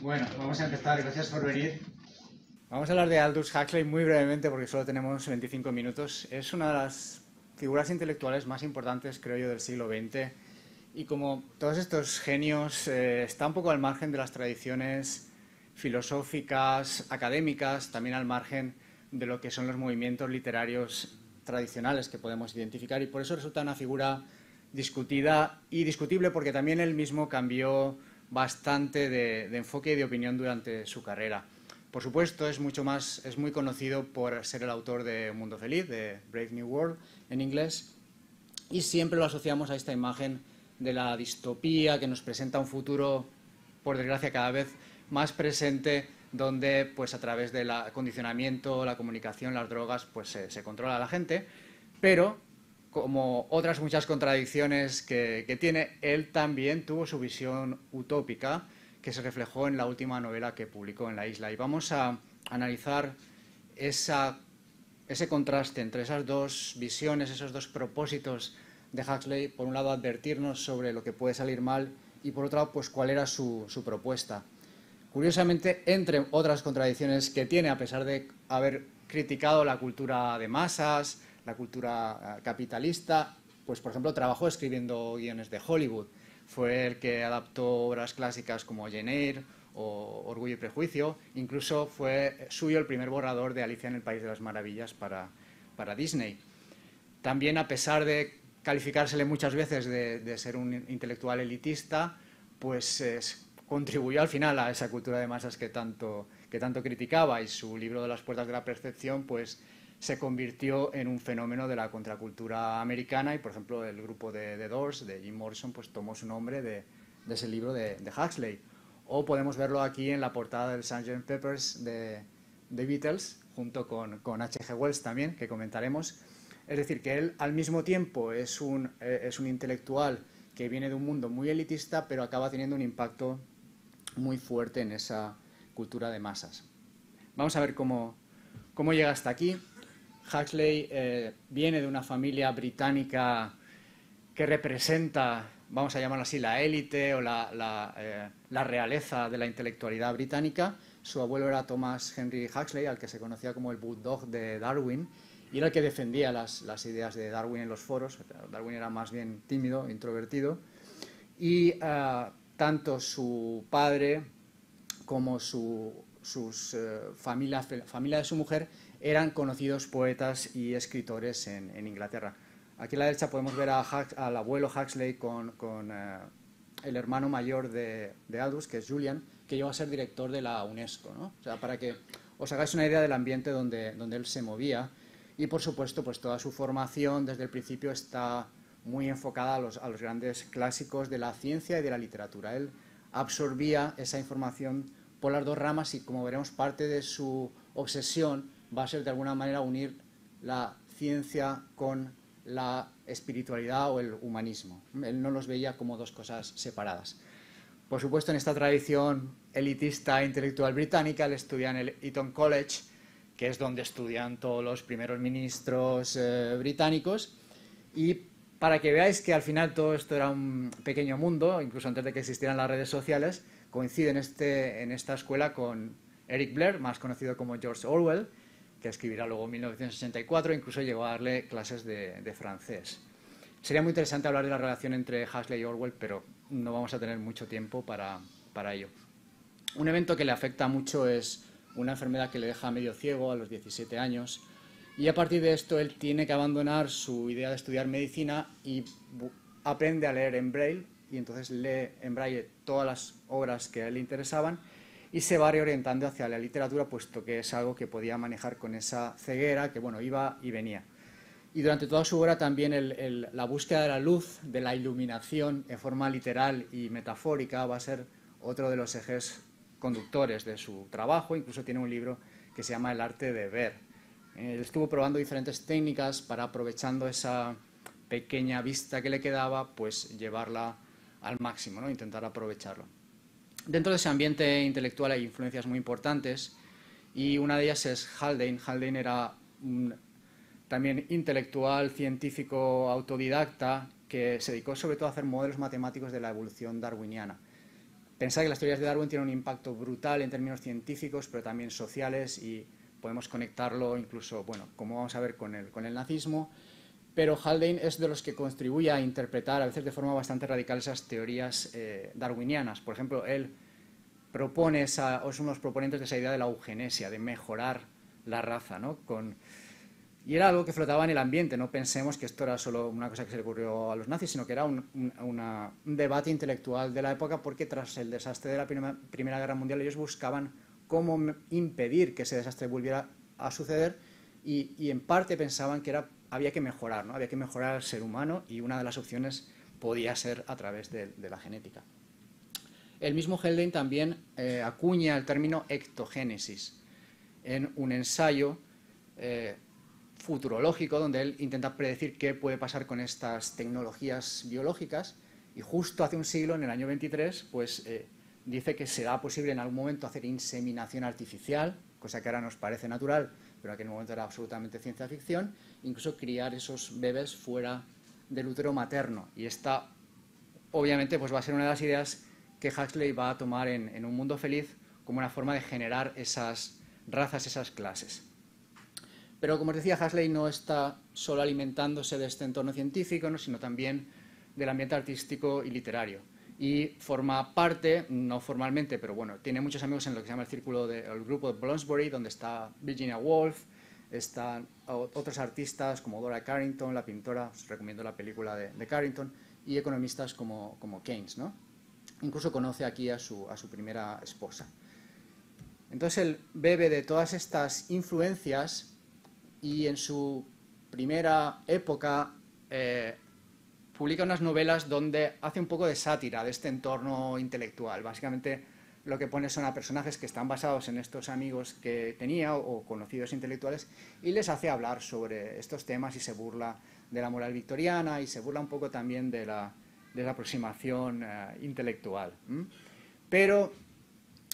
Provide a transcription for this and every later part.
Bueno, vamos a empezar. Gracias por venir. Vamos a hablar de Aldous Huxley muy brevemente porque solo tenemos 25 minutos. Es una de las figuras intelectuales más importantes, creo yo, del siglo XX. Y como todos estos genios, está un poco al margen de las tradiciones filosóficas, académicas, también al margen de lo que son los movimientos literarios tradicionales que podemos identificar. Y por eso resulta una figura discutida y discutible porque también él mismo cambió bastante de enfoque y de opinión durante su carrera. Por supuesto, es muy conocido por ser el autor de Un Mundo Feliz, de Brave New World en inglés, y siempre lo asociamos a esta imagen de la distopía que nos presenta un futuro, por desgracia, cada vez más presente, donde pues a través del acondicionamiento, la comunicación, las drogas, pues se controla a la gente, pero como otras muchas contradicciones que tiene, él también tuvo su visión utópica que se reflejó en la última novela que publicó en La Isla. Y vamos a analizar ese contraste entre esas dos visiones, esos dos propósitos de Huxley. Por un lado, advertirnos sobre lo que puede salir mal y por otro lado, pues cuál era su propuesta. Curiosamente, entre otras contradicciones que tiene, a pesar de haber criticado la cultura de masas, la cultura capitalista, pues por ejemplo trabajó escribiendo guiones de Hollywood. Fue el que adaptó obras clásicas como Jane Eyre o Orgullo y Prejuicio. Incluso fue suyo el primer borrador de Alicia en el País de las Maravillas para Disney. También, a pesar de calificársele muchas veces de ser un intelectual elitista, pues contribuyó al final a esa cultura de masas que tanto criticaba, y su libro de las puertas de la percepción pues se convirtió en un fenómeno de la contracultura americana. Y por ejemplo el grupo de The Doors, de Jim Morrison, pues tomó su nombre de ese libro de Huxley. O podemos verlo aquí en la portada del Sgt. Pepper's de Beatles, junto con H.G. Wells también, que comentaremos. Es decir, que él al mismo tiempo es un intelectual que viene de un mundo muy elitista, pero acaba teniendo un impacto muy fuerte en esa cultura de masas. Vamos a ver cómo llega hasta aquí. Huxley viene de una familia británica que representa, vamos a llamarlo así, la élite o la realeza de la intelectualidad británica. Su abuelo era Thomas Henry Huxley, al que se conocía como el Bulldog de Darwin, y era el que defendía las ideas de Darwin en los foros. Darwin era más bien tímido, introvertido, y tanto su padre como familia de su mujer eran conocidos poetas y escritores en Inglaterra. Aquí a la derecha podemos ver al abuelo Huxley con el hermano mayor de Aldous, que es Julian, que llegó a ser director de la UNESCO, ¿no? O sea, para que os hagáis una idea del ambiente donde él se movía. Y por supuesto, pues toda su formación desde el principio está muy enfocada a los grandes clásicos de la ciencia y de la literatura. Él absorbía esa información por las dos ramas, y como veremos, parte de su obsesión va a ser de alguna manera unir la ciencia con la espiritualidad o el humanismo. Él no los veía como dos cosas separadas. Por supuesto, en esta tradición elitista e intelectual británica, él estudia en el Eton College, que es donde estudian todos los primeros ministros británicos. Y para que veáis que al final todo esto era un pequeño mundo, incluso antes de que existieran las redes sociales, coincide en esta escuela con Eric Blair, más conocido como George Orwell, que escribirá luego en 1984, incluso llegó a darle clases de francés. Sería muy interesante hablar de la relación entre Huxley y Orwell, pero no vamos a tener mucho tiempo para ello. Un evento que le afecta mucho es una enfermedad que le deja medio ciego a los 17 años, y a partir de esto él tiene que abandonar su idea de estudiar medicina y aprende a leer en braille, y entonces lee en braille todas las obras que a él le interesaban y se va reorientando hacia la literatura, puesto que es algo que podía manejar con esa ceguera que, bueno, iba y venía. Y durante toda su obra también la búsqueda de la luz, de la iluminación en forma literal y metafórica, va a ser otro de los ejes conductores de su trabajo. Incluso tiene un libro que se llama El arte de ver. Él estuvo probando diferentes técnicas para, aprovechando esa pequeña vista que le quedaba, pues llevarla al máximo, ¿no? Intentar aprovecharlo. Dentro de ese ambiente intelectual hay influencias muy importantes, y una de ellas es Haldane. Haldane era también intelectual, científico, autodidacta, que se dedicó sobre todo a hacer modelos matemáticos de la evolución darwiniana. pensar que las teorías de Darwin tienen un impacto brutal en términos científicos, pero también sociales, y podemos conectarlo incluso, bueno, como vamos a ver con el nazismo. Pero Haldane es de los que contribuye a interpretar, a veces de forma bastante radical, esas teorías darwinianas. Por ejemplo, él propone es uno de los proponentes de esa idea de la eugenesia, de mejorar la raza, ¿no? Y era algo que flotaba en el ambiente. No pensemos que esto era solo una cosa que se le ocurrió a los nazis, sino que era un debate intelectual de la época, porque tras el desastre de la Primera Guerra Mundial ellos buscaban cómo impedir que ese desastre volviera a suceder, y en parte pensaban que había que mejorar, ¿no? Había que mejorar al ser humano, y una de las opciones podía ser a través de la genética. El mismo Haldane también acuña el término ectogénesis en un ensayo futurológico, donde él intenta predecir qué puede pasar con estas tecnologías biológicas, y justo hace un siglo, en el año 23, pues dice que será posible en algún momento hacer inseminación artificial, cosa que ahora nos parece natural, pero en aquel momento era absolutamente ciencia ficción, incluso criar esos bebés fuera del útero materno. Y esta, obviamente, pues va a ser una de las ideas que Huxley va a tomar en Un Mundo Feliz como una forma de generar esas razas, esas clases. Pero, como os decía, Huxley no está solo alimentándose de este entorno científico, ¿no?, sino también del ambiente artístico y literario. Y forma parte, no formalmente, pero bueno, tiene muchos amigos en lo que se llama el grupo de Bloomsbury, donde está Virginia Woolf, están otros artistas como Dora Carrington, la pintora, os recomiendo la película de Carrington, y economistas como Keynes, ¿no? Incluso conoce aquí a su primera esposa. Entonces él bebe de todas estas influencias, y en su primera época publica unas novelas donde hace un poco de sátira de este entorno intelectual. Básicamente lo que pone son a personajes que están basados en estos amigos que tenía o conocidos intelectuales, y les hace hablar sobre estos temas, y se burla de la moral victoriana, y se burla un poco también de la aproximación intelectual. Pero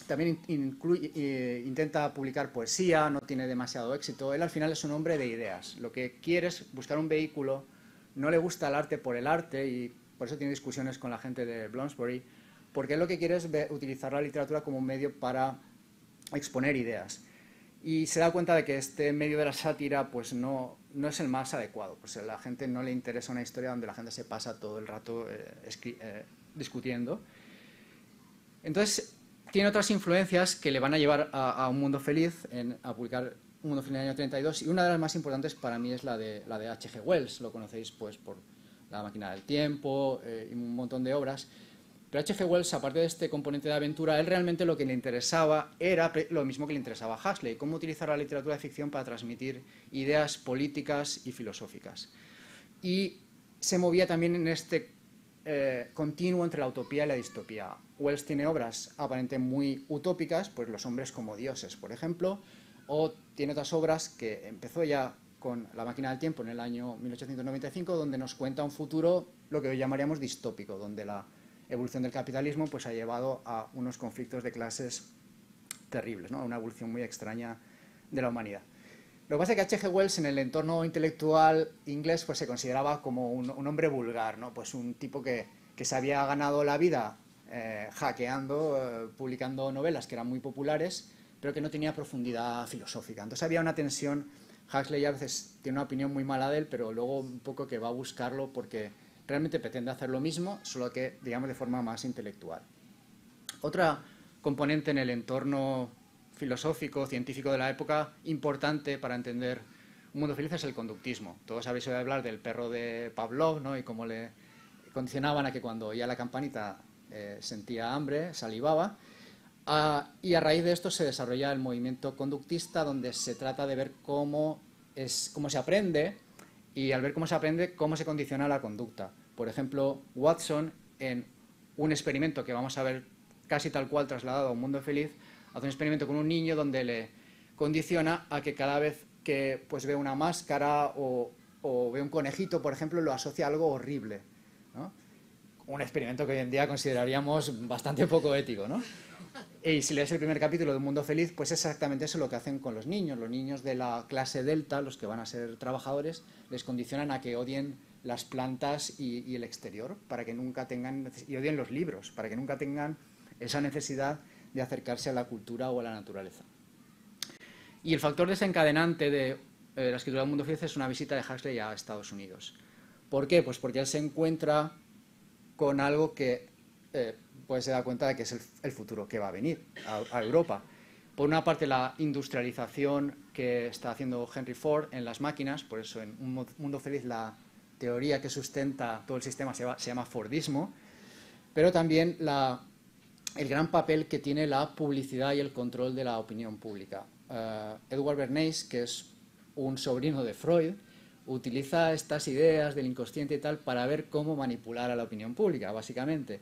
también intenta publicar poesía, no tiene demasiado éxito. Él al final es un hombre de ideas. Lo que quiere es buscar un vehículo, no le gusta el arte por el arte, y por eso tiene discusiones con la gente de Bloomsbury, porque él lo que quiere es utilizar la literatura como un medio para exponer ideas. Y se da cuenta de que este medio de la sátira pues no es el más adecuado. Pues a la gente no le interesa una historia donde la gente se pasa todo el rato discutiendo. Entonces tiene otras influencias que le van a llevar a Un Mundo Feliz, a publicar Un Mundo Feliz en el año 32, y una de las más importantes para mí es la de H.G. Wells. Lo conocéis pues por La máquina del tiempo y un montón de obras. Pero H.G. Wells, aparte de este componente de aventura, él realmente lo que le interesaba era lo mismo que le interesaba a Huxley: cómo utilizar la literatura de ficción para transmitir ideas políticas y filosóficas. Y se movía también en este continuo entre la utopía y la distopía. Wells tiene obras aparentemente muy utópicas, pues Los hombres como dioses, por ejemplo, o tiene otras obras que empezó ya con La máquina del tiempo en el año 1895, donde nos cuenta un futuro, lo que hoy llamaríamos distópico, donde la evolución del capitalismo pues ha llevado a unos conflictos de clases terribles, ¿no? A una evolución muy extraña de la humanidad. Lo que pasa es que H.G. Wells en el entorno intelectual inglés pues se consideraba como un hombre vulgar, ¿no? Pues un tipo que se había ganado la vida hackeando, publicando novelas que eran muy populares, pero que no tenía profundidad filosófica. Entonces había una tensión. Huxley a veces tiene una opinión muy mala de él, pero luego un poco que va a buscarlo porque realmente pretende hacer lo mismo, solo que, digamos, de forma más intelectual. Otra componente en el entorno filosófico, científico de la época, importante para entender Un Mundo Feliz, es el conductismo. Todos habéis oído hablar del perro de Pavlov, ¿no? Y cómo le condicionaban a que cuando oía la campanita sentía hambre, salivaba. Y a raíz de esto se desarrolla el movimiento conductista, donde se trata de ver cómo se aprende, y al ver cómo se aprende, cómo se condiciona la conducta. Por ejemplo, Watson, en un experimento que vamos a ver casi tal cual trasladado a Un Mundo Feliz, hace un experimento con un niño donde le condiciona a que cada vez que pues, ve una máscara o ve un conejito, por ejemplo, lo asocia a algo horrible, ¿no? Un experimento que hoy en día consideraríamos bastante poco ético, ¿no? Y si lees el primer capítulo de Un Mundo Feliz, pues exactamente eso es lo que hacen con los niños. Los niños de la clase Delta, los que van a ser trabajadores, les condicionan a que odien las plantas y el exterior, para que nunca tengan, y odien los libros, para que nunca tengan esa necesidad de acercarse a la cultura o a la naturaleza. Y el factor desencadenante de la escritura del mundo feliz es una visita de Huxley a Estados Unidos. ¿Por qué? Pues porque él se encuentra con algo que pues se da cuenta de que es el futuro que va a venir a Europa. Por una parte, la industrialización que está haciendo Henry Ford en las máquinas, por eso en Un Mundo Feliz la teoría que sustenta todo el sistema se llama Fordismo, pero también el gran papel que tiene la publicidad y el control de la opinión pública. Edward Bernays, que es un sobrino de Freud, utiliza estas ideas del inconsciente y tal para ver cómo manipular a la opinión pública, básicamente.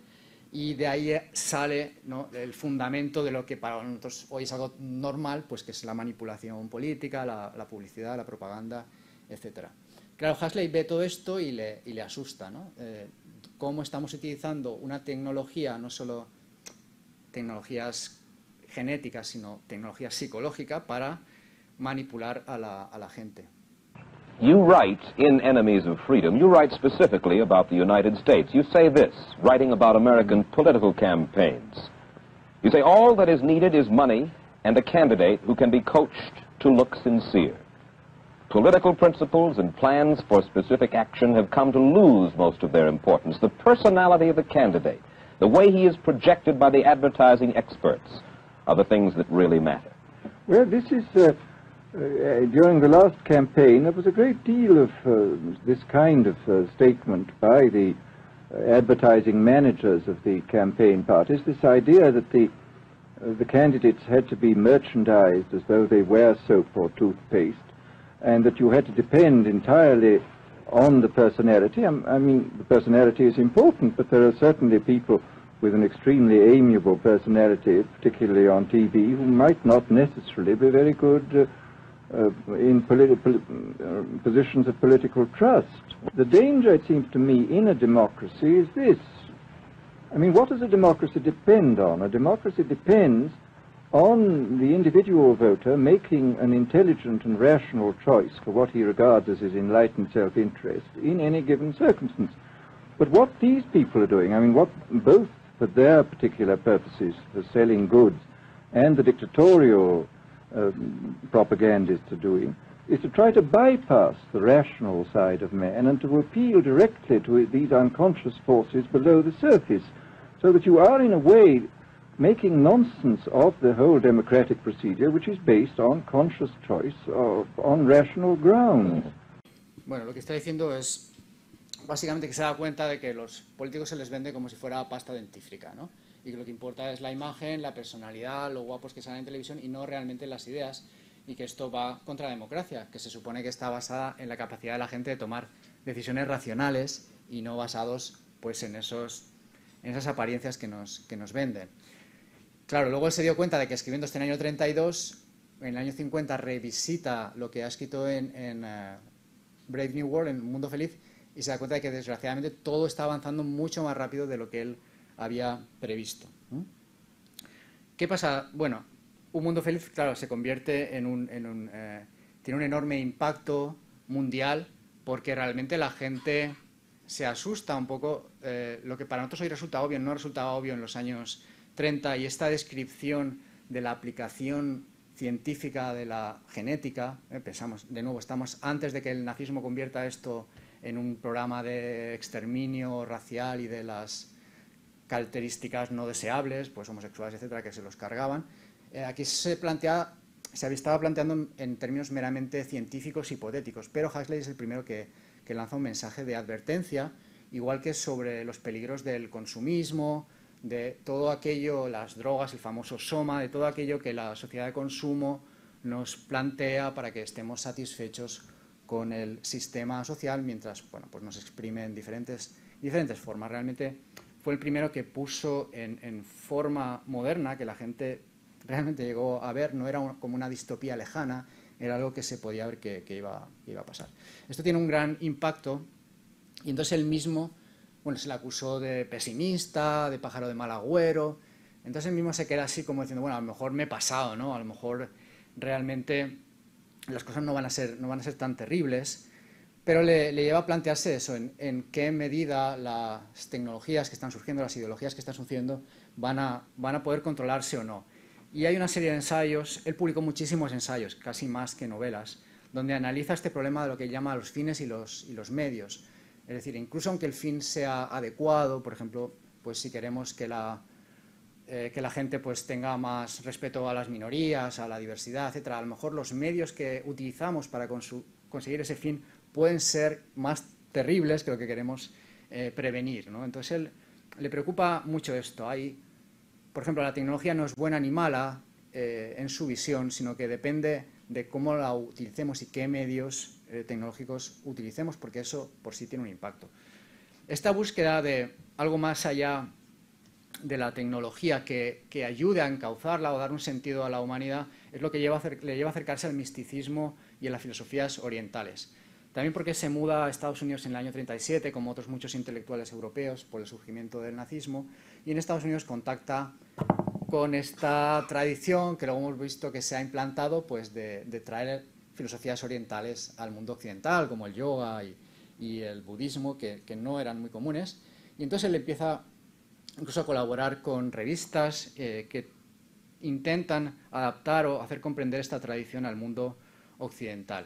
Y de ahí sale, ¿no?, el fundamento de lo que para nosotros hoy es algo normal, pues que es la manipulación política, la publicidad, la propaganda, etc. Claro, Huxley ve todo esto y le asusta, ¿no? Cómo estamos utilizando una tecnología, no solo tecnologías genéticas, sino tecnología psicológica para manipular a la gente. You write in Enemies of Freedom, you write specifically about the United States. You say this, writing about American political campaigns. You say, all that is needed is money and a candidate who can be coached to look sincere. Political principles and plans for specific action have come to lose most of their importance. The personality of the candidate, the way he is projected by the advertising experts, are the things that really matter. Well, this is... during the last campaign, there was a great deal of this kind of statement by the advertising managers of the campaign parties, this idea that the candidates had to be merchandised as though they were soap or toothpaste, and that you had to depend entirely on the personality. I mean, the personality is important, but there are certainly people with an extremely amiable personality, particularly on TV, who might not necessarily be very good in positions of political trust. The danger, it seems to me, in a democracy is this. I mean, what does a democracy depend on? A democracy depends on the individual voter making an intelligent and rational choice for what he regards as his enlightened self-interest in any given circumstance. But what these people are doing, I mean, what both for their particular purposes, for selling goods, and the dictatorial propagandists are doing, is to try to bypass the rational side of man and to appeal directly to these unconscious forces below the surface, so that you are in a way making nonsense of the whole democratic procedure, which is based on conscious choice on rational grounds. Bueno, lo que está diciendo es básicamente que se da cuenta de que los políticos se les vende como si fuera pasta dentífrica, ¿no? Y que lo que importa es la imagen, la personalidad, lo guapos que salen en televisión y no realmente las ideas, y que esto va contra la democracia, que se supone que está basada en la capacidad de la gente de tomar decisiones racionales y no basados pues en esas apariencias que nos venden. Claro, luego él se dio cuenta de que escribiendo este en el año 32, en el año 50 revisita lo que ha escrito en Brave New World, en Mundo Feliz, y se da cuenta de que desgraciadamente todo está avanzando mucho más rápido de lo que él había previsto. ¿Qué pasa? Bueno, Un Mundo Feliz, claro, se convierte tiene un enorme impacto mundial porque realmente la gente se asusta un poco. Lo que para nosotros hoy resulta obvio no resultaba obvio en los años 30, y esta descripción de la aplicación científica de la genética, pensamos, de nuevo, estamos antes de que el nazismo convierta esto en un programa de exterminio racial y de las características no deseables, pues homosexuales, etcétera, que se los cargaban. Aquí se estaba planteando en términos meramente científicos hipotéticos, pero Huxley es el primero que lanza un mensaje de advertencia, igual que sobre los peligros del consumismo, de todo aquello, las drogas, el famoso soma, de todo aquello que la sociedad de consumo nos plantea para que estemos satisfechos con el sistema social, mientras pues nos exprime en diferentes formas. Realmente fue el primero que puso en forma moderna, que la gente realmente llegó a ver, no era como una distopía lejana, era algo que se podía ver que iba a pasar. Esto tiene un gran impacto, y entonces él mismo, se le acusó de pesimista, de pájaro de mal agüero. Entonces él mismo se queda así como diciendo, bueno, a lo mejor me he pasado, ¿no? A lo mejor realmente las cosas no van a ser tan terribles. pero le lleva a plantearse eso, en qué medida las tecnologías que están surgiendo, las ideologías que están surgiendo, van a poder controlarse o no. Y hay una serie de ensayos, él publicó muchísimos ensayos, casi más que novelas, donde analiza este problema de lo que llama los fines y los medios. Es decir, incluso aunque el fin sea adecuado, por ejemplo, pues si queremos que la gente pues tenga más respeto a las minorías, a la diversidad, etc., a lo mejor los medios que utilizamos para conseguir ese fin pueden ser más terribles que lo que queremos prevenir, ¿no? Entonces él le preocupa mucho esto. Por ejemplo, la tecnología no es buena ni mala en su visión, sino que depende de cómo la utilicemos y qué medios tecnológicos utilicemos, porque eso por sí tiene un impacto. Esta búsqueda de algo más allá de la tecnología que ayude a encauzarla o dar un sentido a la humanidad es lo que le lleva a acercarse al misticismo y a las filosofías orientales. También porque se muda a Estados Unidos en el año 37, como otros muchos intelectuales europeos, por el surgimiento del nazismo, y en Estados Unidos contacta con esta tradición que luego hemos visto que se ha implantado, pues de traer filosofías orientales al mundo occidental, como el yoga y el budismo, que no eran muy comunes. Y entonces él empieza incluso a colaborar con revistas que intentan adaptar o hacer comprender esta tradición al mundo occidental.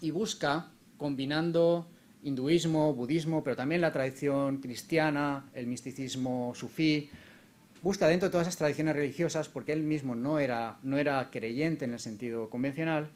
Y busca, combinando hinduismo, budismo, pero también la tradición cristiana, el misticismo sufí, busca dentro de todas esas tradiciones religiosas, porque él mismo no era creyente en el sentido convencional,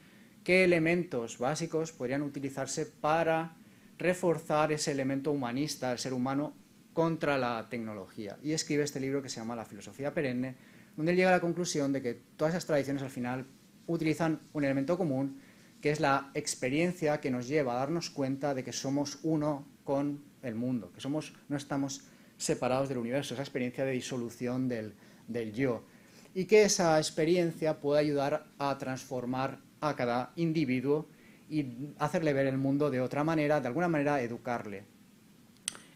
qué elementos básicos podrían utilizarse para reforzar ese elemento humanista del ser humano contra la tecnología. Y escribe este libro que se llama La filosofía perenne, donde él llega a la conclusión de que todas esas tradiciones al final utilizan un elemento común, que es la experiencia que nos lleva a darnos cuenta de que somos uno con el mundo, que no estamos separados del universo, esa experiencia de disolución del yo, y que esa experiencia puede ayudar a transformar a cada individuo y hacerle ver el mundo de otra manera, de alguna manera educarle.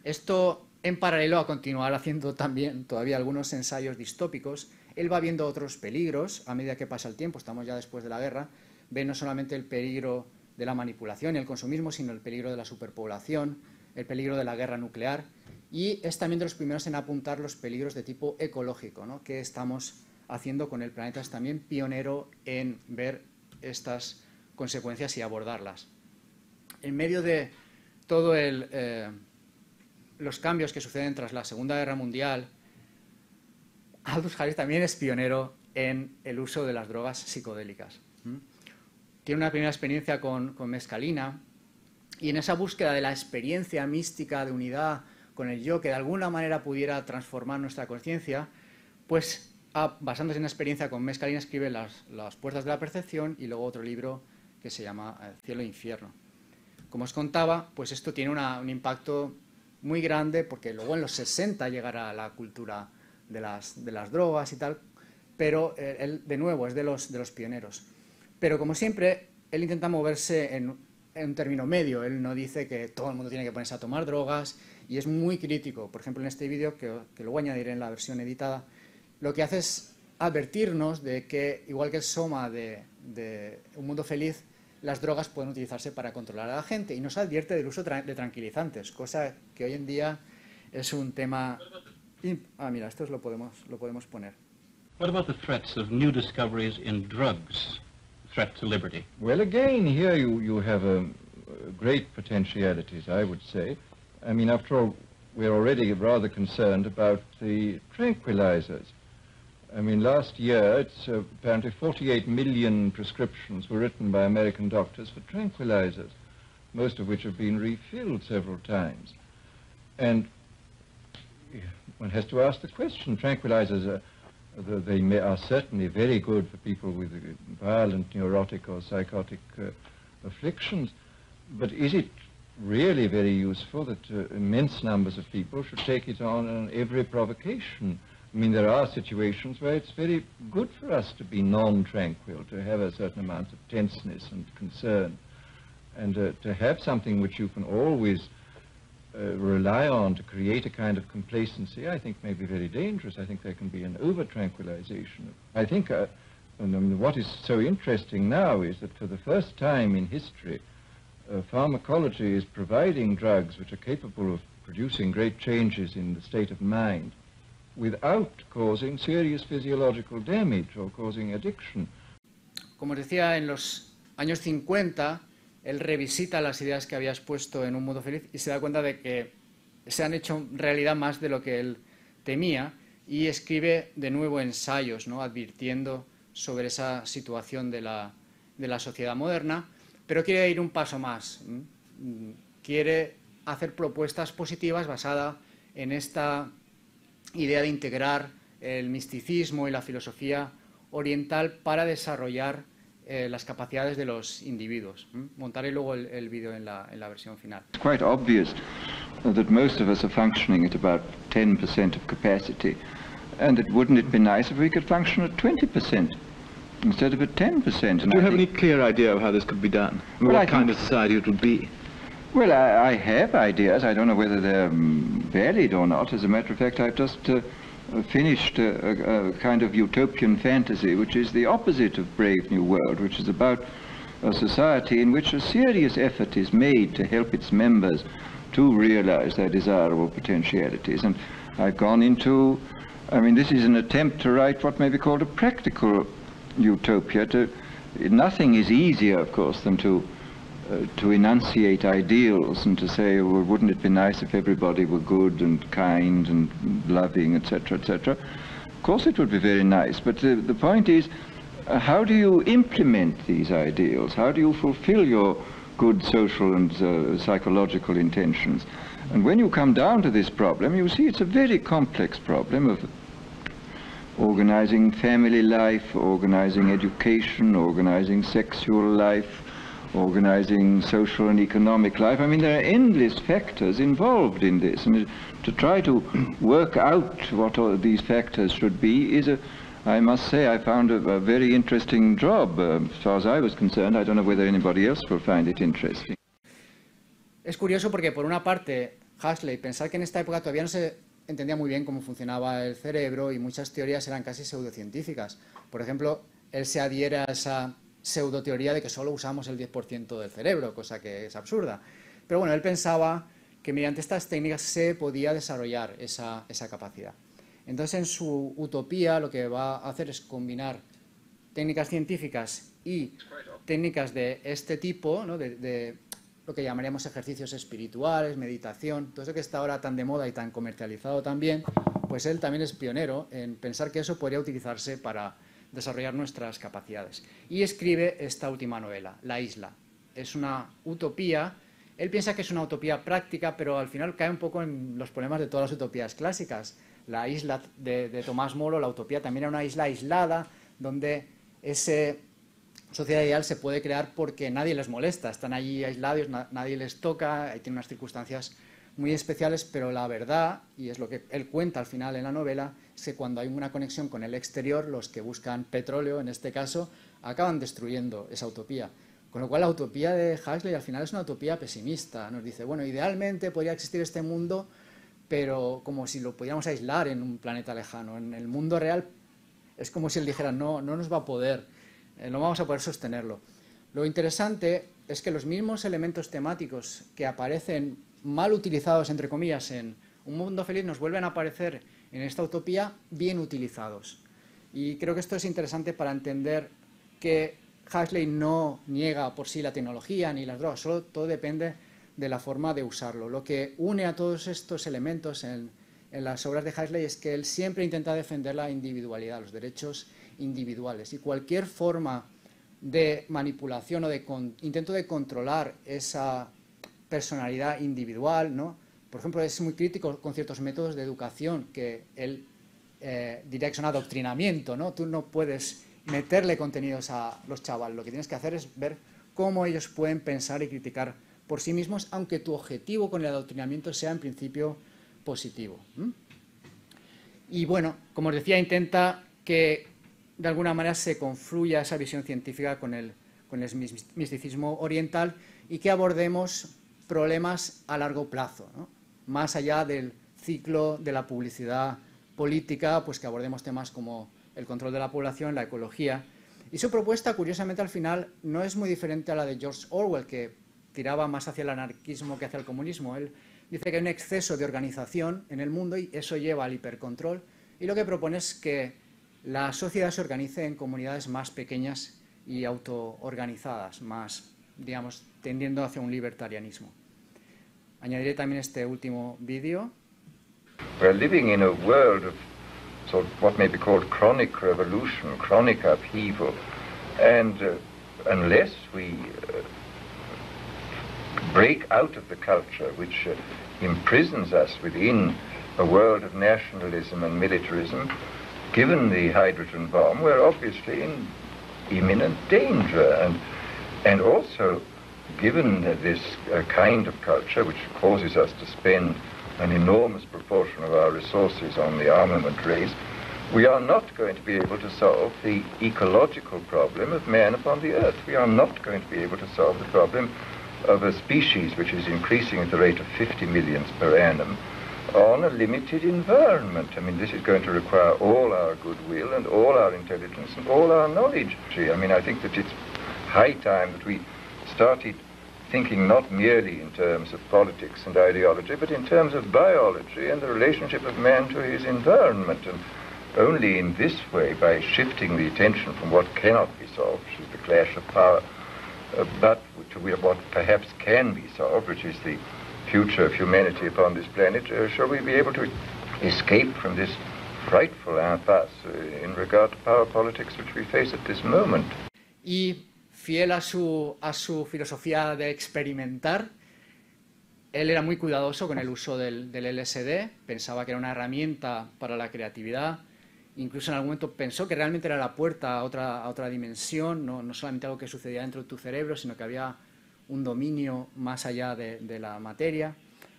Esto en paralelo a continuar haciendo también todavía algunos ensayos distópicos. Él va viendo otros peligros a medida que pasa el tiempo, estamos ya después de la guerra, ve no solamente el peligro de la manipulación y el consumismo, sino el peligro de la superpoblación, el peligro de la guerra nuclear, y es también de los primeros en apuntar los peligros de tipo ecológico, ¿no?, que estamos haciendo con el planeta. Es también pionero en ver estas consecuencias y abordarlas. En medio de todos los cambios que suceden tras la Segunda Guerra Mundial, Aldous Huxley también es pionero en el uso de las drogas psicodélicas. Tiene una primera experiencia con mescalina, y en esa búsqueda de la experiencia mística de unidad con el yo, que de alguna manera pudiera transformar nuestra conciencia, pues basándose en la experiencia con mescalina, escribe las puertas de la percepción y luego otro libro que se llama Cielo e Infierno. Como os contaba, pues esto tiene un impacto muy grande, porque luego en los 60 llegará la cultura de las drogas y tal, pero él, de nuevo, es de los pioneros. Pero como siempre, él intenta moverse en un término medio. Él no dice que todo el mundo tiene que ponerse a tomar drogas, y es muy crítico. Por ejemplo, en este vídeo, que luego añadiré en la versión editada, lo que hace es advertirnos de que, igual que el Soma de Un Mundo Feliz, las drogas pueden utilizarse para controlar a la gente, y nos advierte del uso de tranquilizantes, cosa que hoy en día es un tema... mira, esto lo podemos poner. What about the threats of new discoveries in drugs? Threat to liberty? Well, again, here you have great potentialities, I would say. I mean, after all, we're already rather concerned about the tranquilizers. I mean, last year, it's apparently 48 million prescriptions were written by American doctors for tranquilizers, most of which have been refilled several times. And one has to ask the question, tranquilizers are certainly very good for people with violent neurotic or psychotic afflictions, but is it really very useful that immense numbers of people should take it on every provocation? I mean, there are situations where it's very good for us to be non-tranquil, to have a certain amount of tenseness and concern, and to have something which you can always rely on to create a kind of complacency, I think may be very dangerous. I think there can be an over-tranquilization. I think what is so interesting now is that for the first time in history, pharmacology is providing drugs which are capable of producing great changes in the state of mind without causing serious physiological damage or causing addiction. Como os decía, en los años 50, él revisita las ideas que había expuesto en Un Mundo Feliz y se da cuenta de que se han hecho realidad más de lo que él temía y escribe de nuevo ensayos, ¿no?, advirtiendo sobre esa situación de la sociedad moderna, pero quiere ir un paso más. Quiere hacer propuestas positivas basadas en esta idea de integrar el misticismo y la filosofía oriental para desarrollar las capacidades de los individuos. Montaré luego el vídeo en la versión final. It's quite obvious that most of us are functioning at about 10% of capacity, and wouldn't it be nice if we could function at 20% instead of at 10%? Do you have any clear idea of how this could be done? Well, what kind of society it would be? Well, I have ideas. I don't know whether they're valid or not. As a matter of fact, I've just finished a kind of utopian fantasy, which is the opposite of Brave New World, which is about a society in which a serious effort is made to help its members to realize their desirable potentialities. And I've gone into, I mean, this is an attempt to write what may be called a practical utopia. Nothing is easier, of course, than to enunciate ideals and to say, well, wouldn't it be nice if everybody were good and kind and loving, etc., etc. Of course it would be very nice, but the point is, how do you implement these ideals? How do you fulfill your good social and psychological intentions? And when you come down to this problem, you see it's a very complex problem of organizing family life, organizing education, organizing sexual life, organizing social and economic life. I mean, there are endless factors involved in this. I mean, to try to work out what all these factors should be is I must say, I found a very interesting job. As far as I was concerned, I don't know whether anybody else will find it interesting. Es curioso porque, por una parte, Huxley, pensar que en esta época todavía no se entendía muy bien cómo funcionaba el cerebro y muchas teorías eran casi pseudocientíficas. Por ejemplo, él se adhiere a esa pseudoteoría de que solo usamos el 10% del cerebro, cosa que es absurda. Pero bueno, él pensaba que mediante estas técnicas se podía desarrollar esa capacidad. Entonces, en su utopía lo que va a hacer es combinar técnicas científicas y técnicas de este tipo, ¿no?, de lo que llamaríamos ejercicios espirituales, meditación, todo eso que está ahora tan de moda y tan comercializado también, pues él también es pionero en pensar que eso podría utilizarse para desarrollar nuestras capacidades. Y escribe esta última novela, La Isla. Es una utopía. Él piensa que es una utopía práctica, pero al final cae un poco en los problemas de todas las utopías clásicas. La Isla de Tomás Moro, la utopía también era una isla aislada, donde esa sociedad ideal se puede crear porque nadie les molesta. Están allí aislados, nadie les toca, tienen unas circunstancias muy especiales, pero la verdad, y es lo que él cuenta al final en la novela, es que cuando hay una conexión con el exterior, los que buscan petróleo, en este caso, acaban destruyendo esa utopía. Con lo cual la utopía de Huxley al final es una utopía pesimista. Nos dice, bueno, idealmente podría existir este mundo, pero como si lo pudiéramos aislar en un planeta lejano. En el mundo real es como si él dijera, no nos va a poder, no vamos a poder sostenerlo. Lo interesante es que los mismos elementos temáticos que aparecen mal utilizados, entre comillas, en Un Mundo Feliz, nos vuelven a aparecer en esta utopía bien utilizados. Y creo que esto es interesante para entender que Huxley no niega por sí la tecnología ni las drogas, solo todo depende de la forma de usarlo. Lo que une a todos estos elementos en las obras de Huxley es que él siempre intenta defender la individualidad, los derechos individuales, y cualquier forma de manipulación o de intento de controlar esa personalidad individual, ¿no? Por ejemplo, es muy crítico con ciertos métodos de educación que él diría que son adoctrinamiento, ¿no? Tú no puedes meterle contenidos a los chavales, lo que tienes que hacer es ver cómo ellos pueden pensar y criticar por sí mismos, aunque tu objetivo con el adoctrinamiento sea en principio positivo. Y bueno, como os decía, intenta que de alguna manera se confluya esa visión científica con el misticismo oriental y que abordemos problemas a largo plazo, ¿no? Más allá del ciclo de la publicidad política, pues que abordemos temas como el control de la población, la ecología. Y su propuesta, curiosamente, al final no es muy diferente a la de George Orwell, que tiraba más hacia el anarquismo que hacia el comunismo. Él dice que hay un exceso de organización en el mundo y eso lleva al hipercontrol, y lo que propone es que la sociedad se organice en comunidades más pequeñas y autoorganizadas, más, digamos, tendiendo hacia un libertarianismo. Añadiré también este último vídeo. We're living in a world of sort of what may be called chronic revolution, chronic upheaval, and unless we break out of the culture which imprisons us within a world of nationalism and militarism, given the hydrogen bomb, we're obviously in imminent danger, and also given this kind of culture which causes us to spend an enormous proportion of our resources on the armament race, we are not going to be able to solve the ecological problem of man upon the earth. We are not going to be able to solve the problem of a species which is increasing at the rate of 50 millions per annum on a limited environment. I mean, this is going to require all our goodwill and all our intelligence and all our knowledge. I mean, I think that it's high time that we started thinking not merely in terms of politics and ideology, but in terms of biology and the relationship of man to his environment. And only in this way, by shifting the attention from what cannot be solved, which is the clash of power, but to what perhaps can be solved, which is the future of humanity upon this planet, shall we be able to escape from this frightful impasse in regard to power politics which we face at this moment. Y fiel a su filosofía de experimentar, él era muy cuidadoso con el uso del LSD, pensaba que era una herramienta para la creatividad, incluso en algún momento pensó que realmente era la puerta a otra dimensión, no solamente algo que sucedía dentro de tu cerebro, sino que había un dominio más allá de la materia.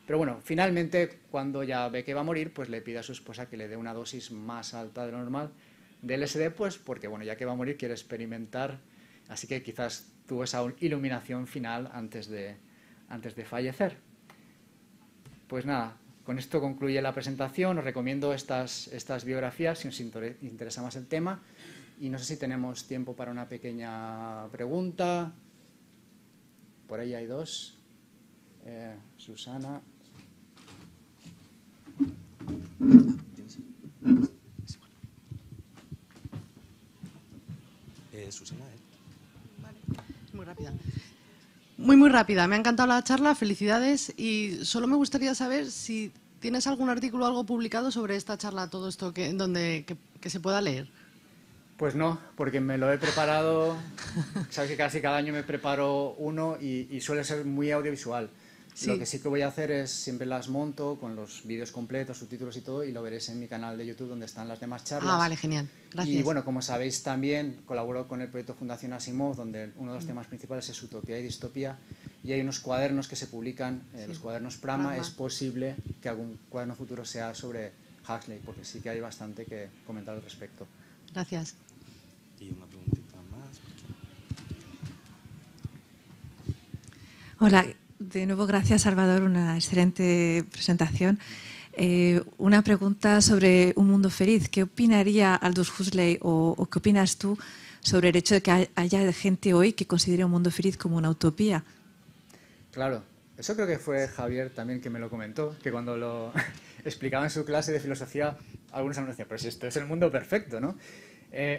Pero bueno, finalmente, cuando ya ve que va a morir, pues le pide a su esposa que le dé una dosis más alta de lo normal de LSD, pues porque bueno, ya que va a morir quiere experimentar. Así que quizás tuvo esa iluminación final antes de fallecer. Pues nada, con esto concluye la presentación. Os recomiendo estas biografías si os interesa más el tema. Y no sé si tenemos tiempo para una pequeña pregunta. Por ahí hay dos. Susana. Susana, Muy rápida. Muy rápida. Me ha encantado la charla, felicidades. Y solo me gustaría saber si tienes algún artículo o algo publicado sobre esta charla, todo esto que se pueda leer. Pues no, porque me lo he preparado. Sabes que casi cada año me preparo uno y suele ser muy audiovisual. Sí. Lo que sí que voy a hacer es siempre las monto con los vídeos completos, subtítulos y todo, y lo veréis en mi canal de YouTube donde están las demás charlas. Ah, vale, genial. Gracias. Y bueno, como sabéis también colaboro con el proyecto Fundación Asimov, donde uno de los temas principales es utopía y distopía, y hay unos cuadernos que se publican, los cuadernos Prama. Es posible que algún cuaderno futuro sea sobre Huxley, porque sí que hay bastante que comentar al respecto. Gracias. Y una preguntita más. Hola. De nuevo, gracias, Salvador, una excelente presentación. Una pregunta sobre un mundo feliz. ¿Qué opinaría Aldous Huxley o qué opinas tú sobre el hecho de que haya gente hoy que considere un mundo feliz como una utopía? Claro, eso creo que fue Javier también que me lo comentó, que cuando lo explicaba en su clase de filosofía, algunos alumnos decían, pero si esto es el mundo perfecto, ¿no?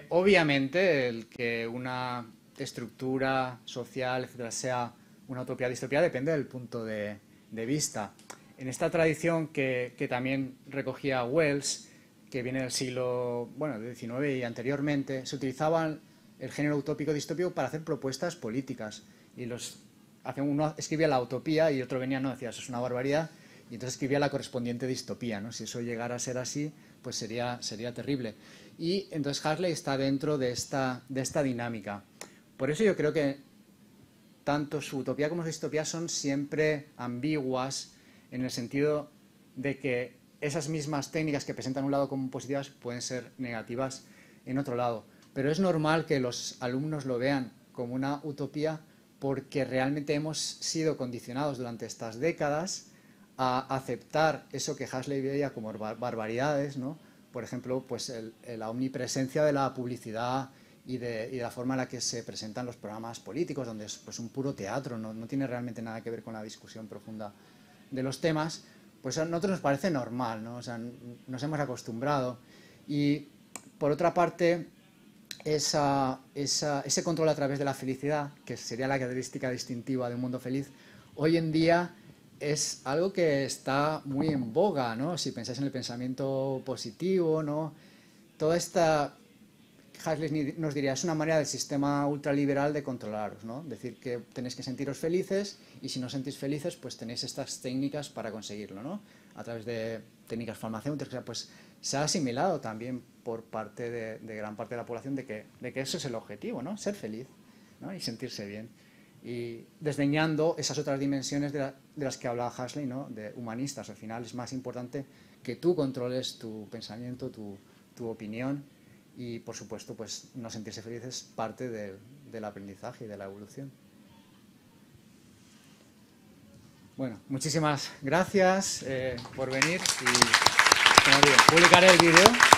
Obviamente, el que una estructura social, etcétera, sea una utopía o distopía depende del punto de vista. En esta tradición que también recogía Wells, que viene del siglo XIX y anteriormente, se utilizaban el género utópico distópico para hacer propuestas políticas. Y uno escribía la utopía y otro venía, no, decía, eso es una barbaridad, y entonces escribía la correspondiente distopía, ¿no? Si eso llegara a ser así, pues sería terrible. Y entonces Huxley está dentro de esta dinámica. Por eso yo creo que tanto su utopía como su distopía son siempre ambiguas en el sentido de que esas mismas técnicas que presentan un lado como positivas pueden ser negativas en otro lado. Pero es normal que los alumnos lo vean como una utopía porque realmente hemos sido condicionados durante estas décadas a aceptar eso que Huxley veía como barbaridades, ¿no? Por ejemplo, pues la omnipresencia de la publicidad y de la forma en la que se presentan los programas políticos, donde es pues, un puro teatro, no tiene realmente nada que ver con la discusión profunda de los temas, pues a nosotros nos parece normal, ¿no? O sea, nos hemos acostumbrado. Y, por otra parte, ese control a través de la felicidad, que sería la característica distintiva de un mundo feliz, hoy en día es algo que está muy en boga, ¿no? Si pensáis en el pensamiento positivo, ¿no? Toda esta... Huxley nos diría, es una manera del sistema ultraliberal de controlaros, ¿no? Decir que tenéis que sentiros felices y si no sentís felices, pues tenéis estas técnicas para conseguirlo, ¿no? A través de técnicas farmacéuticas, pues se ha asimilado también por parte de gran parte de la población de que eso es el objetivo, ¿no? Ser feliz, ¿no? Y sentirse bien. Y desdeñando esas otras dimensiones de las que hablaba Huxley, ¿no? De humanistas. Al final es más importante que tú controles tu pensamiento, tu opinión. Y, por supuesto, pues no sentirse feliz es parte del aprendizaje y de la evolución. Bueno, muchísimas gracias por venir y, como digo, publicaré el vídeo.